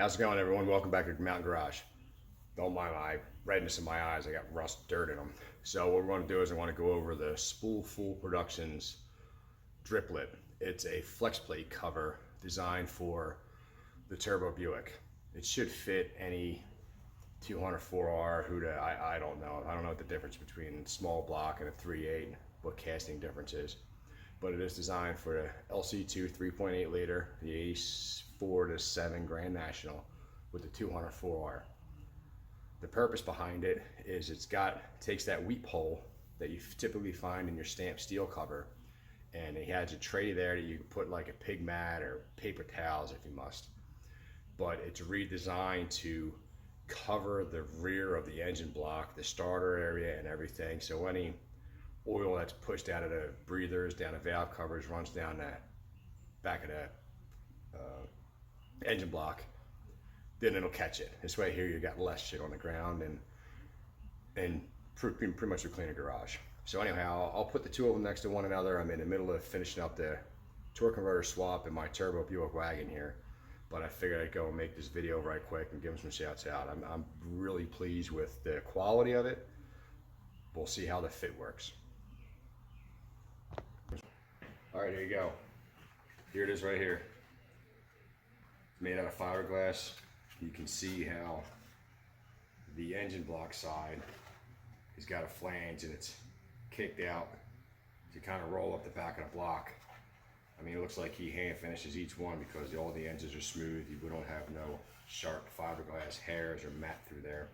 How's it going, everyone? Welcome back to Mountain Garage. Don't mind my redness in my eyes, I got rust dirt in them. So what we're going to do is I want to go over the Spoolfool Productions driplet. It's a flex plate cover designed for the Turbo Buick. It should fit any 204R, Huda, I don't know. I don't know what the difference between small block and a 3.8, what casting difference is. But it is designed for the LC2 3.8 liter, the 84 to 7 Grand National with the 204R. The purpose behind it is takes that weep hole that you typically find in your stamped steel cover, and it has a tray there that you can put like a pig mat or paper towels if you must. But it's redesigned to cover the rear of the engine block, the starter area and everything. So any oil that's pushed out of the breathers, down the valve covers, runs down that back of the engine block, then it'll catch it. This way here you got less shit on the ground and pretty much will clean a garage. So anyhow, I'll put the two of them next to one another. I'm in the middle of finishing up the torque converter swap in my Turbo Buick wagon here, but I figured I'd go and make this video right quick and give them some shouts out. I'm really pleased with the quality of it. We'll see how the fit works. All right, here you go. Here it is right here. It's made out of fiberglass. You can see how the engine block side has got a flange and it's kicked out to kind of roll up the back of the block. I mean, it looks like he hand finishes each one because all the edges are smooth. We don't have no sharp fiberglass hairs or mat through there.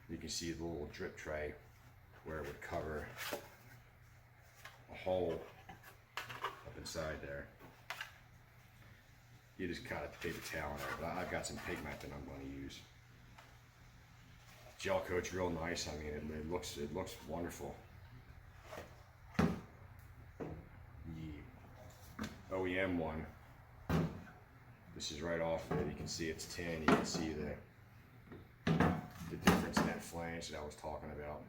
You can see the little drip tray where it would cover a hole up inside there. You just cut a paper towel in there, but I've got some pig mat that I'm going to use. Gel coat's real nice. I mean, it looks wonderful. The OEM one, this is right off of it. You can see it's tin. You can see the difference in that flange that I was talking about.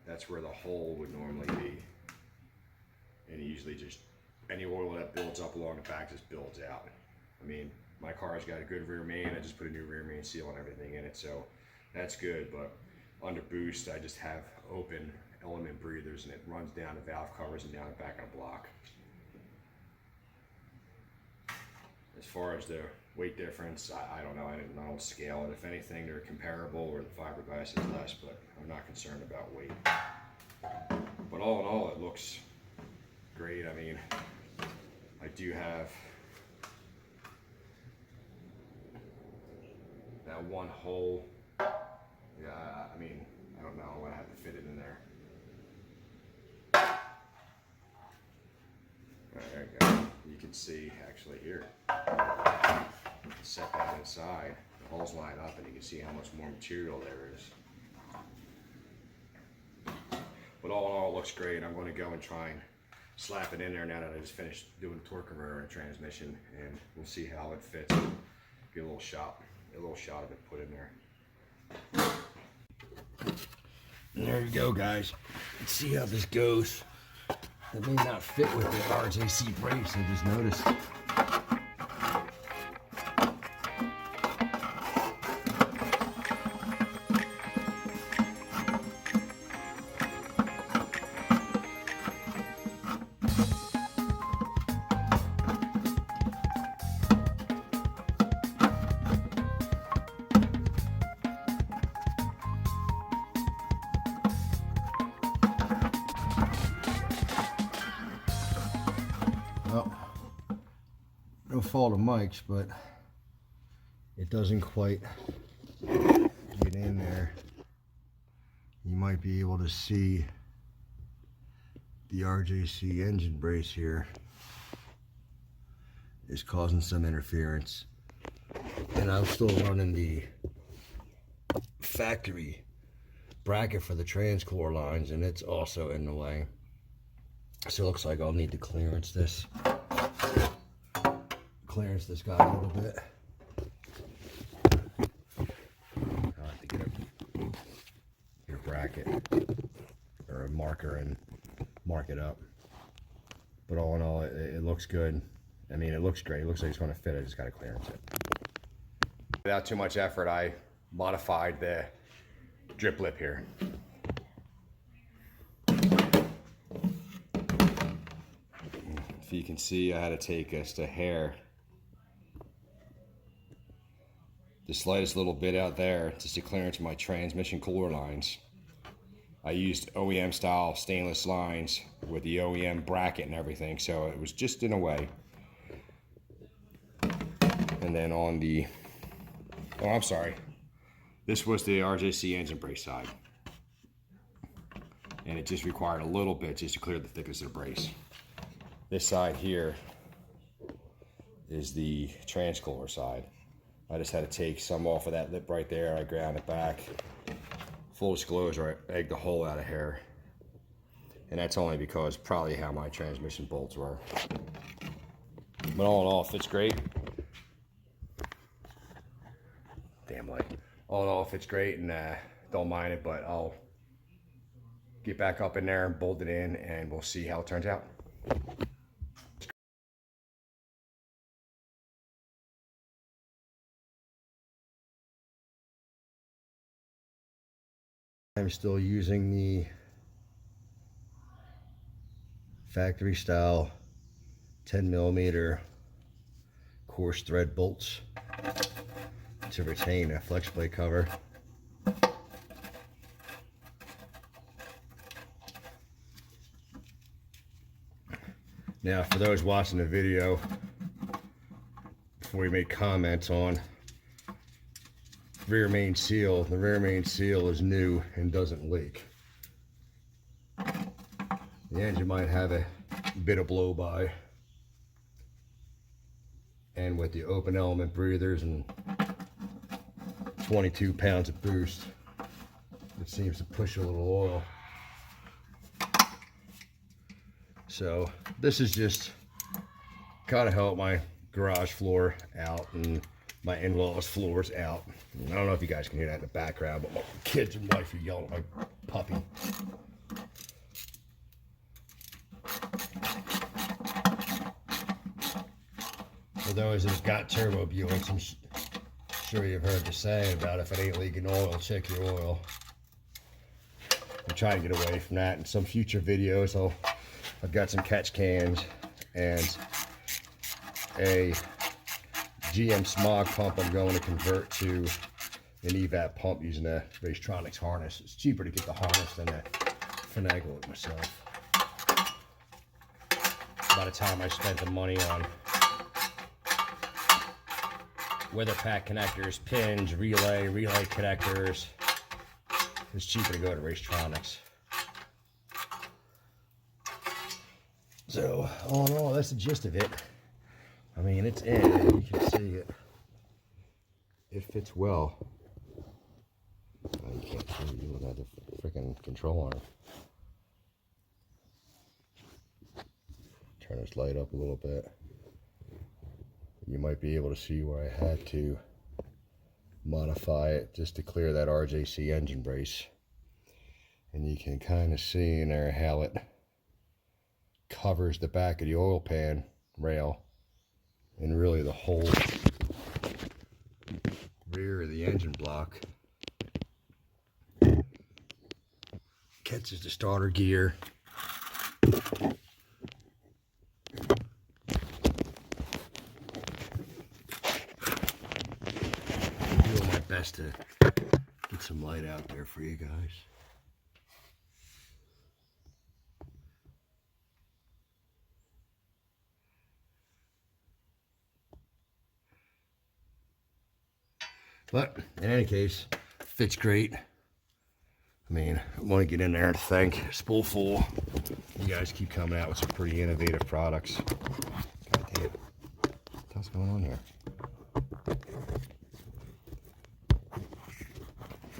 That's where the hole would normally be. And usually just any oil that builds up along the back just builds out. I mean, my car's got a good rear main. I just put a new rear main seal and everything in it, so that's good. But under boost, I just have open element breathers, and it runs down the valve covers and down the back of the block. As far as the weight difference, I don't know. I don't scale it. If anything, they're comparable, or the fiberglass is less, but I'm not concerned about weight. But all in all, it looks great. I mean, I do have that one hole. Yeah, I mean, I don't know. I'm gonna have to fit it in there. There you go. You can see actually here. Set that inside. The holes line up, and you can see how much more material there is. But all in all, it looks great. I'm going to go and try and slap it in there now that I just finished doing the torque converter and transmission, and we'll see how it fits. Get a little shot of it put in there. And there you go, guys. Let's see how this goes. It may not fit with the RJC brakes, I just noticed. Well, no fault of Mike's, but it doesn't quite get in there. You might be able to see the RJC engine brace here is causing some interference. And I'm still running the factory bracket for the transcore lines, and it's also in the way. So it looks like I'll need to clearance this guy a little bit. I'll have to get your bracket or a marker and mark it up. But all in all, it looks good. I mean, it looks great. It looks like it's going to fit. I just got to clearance it. Without too much effort, I modified the drip lip here. If you can see, I had to take just a hair, the slightest little bit out there, just to clear into my transmission cooler lines. I used OEM style stainless lines with the OEM bracket and everything, so it was just in a way. And then on the, oh, I'm sorry, this was the RJC engine brace side. And it just required a little bit just to clear the thickness of the brace. This side here is the transcooler side. I just had to take some off of that lip right there. I ground it back. Full disclosure, I egged the hole out of here. And that's only because probably how my transmission bolts were. But all in all, it fits great. Damn light. All in all, it fits great, and don't mind it, but I'll get back up in there and bolt it in, and we'll see how it turns out. I'm still using the factory style 10mm coarse thread bolts to retain a flex plate cover. Now, for those watching the video, before we make comments on rear main seal, the rear main seal is new and doesn't leak. The engine might have a bit of blow by, and with the open element breathers and 22 pounds of boost, it seems to push a little oil. So this is just kind of help my garage floor out and my in-laws floors out. I don't know if you guys can hear that in the background, but my kids and wife are yelling at my puppy. For those that have got Turbo Buicks, I'm sure you've heard the saying about if it ain't leaking oil, check your oil. I'm trying to get away from that. In some future videos, I've got some catch cans and a GM smog pump I'm going to convert to an evap pump using a Racetronics harness. It's cheaper to get the harness than to finagle it myself. By the time I spent the money on weather pack connectors, pins, relay connectors, it's cheaper to go to Racetronics. So, all in all, that's the gist of it. I mean, it's in, you can see it. It fits well. Oh, you can't see it, you don't have the freaking control on it. Turn this light up a little bit. You might be able to see where I had to modify it just to clear that RJC engine brace. And you can kind of see in there how it covers the back of the oil pan rail and really the whole rear of the engine block. Catches the starter gear. I'm doing my best to get some light out there for you guys. But in any case, fits great. I mean, I want to get in there and thank Spoolfool. You guys keep coming out with some pretty innovative products. God damn. What's going on here?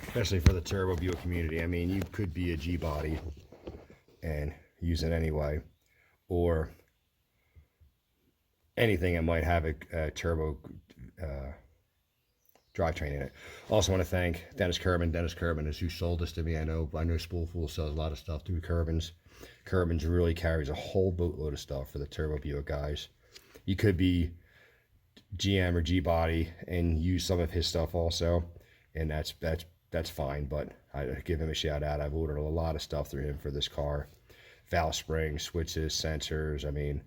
Especially for the Turbo Buick community. I mean, you could be a G-body and use it anyway. Or anything that might have a turbo drivetrain in it. Also want to thank Dennis Kerbin. Dennis Kerbin is who sold this to me. I know Spoolfool sells a lot of stuff through Kerbin's. Kerbin's really carries a whole boatload of stuff for the Turbo Buick guys. You could be GM or G body and use some of his stuff also, and that's fine. But I give him a shout out. I've ordered a lot of stuff through him for this car, valve springs, switches, sensors. I mean,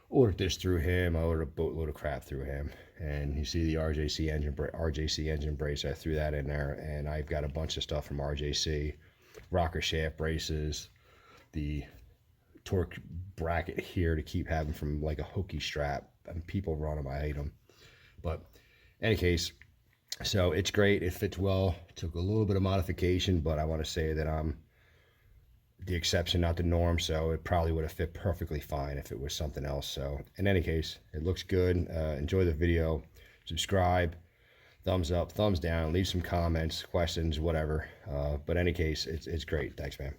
ordered this through him. I ordered a boatload of crap through him. And you see the RJC engine brace. I threw that in there, and I've got a bunch of stuff from RJC, rocker shaft braces, the torque bracket here to keep having from like a hooky strap. And people run them, I hate them. But in any case, so it's great. It fits well. Took a little bit of modification, but I want to say that I'm the exception, not the norm. So it probably would have fit perfectly fine if it was something else. So in any case, it looks good. Enjoy the video. Subscribe. Thumbs up, thumbs down. Leave some comments, questions, whatever. But in any case, it's great. Thanks, man.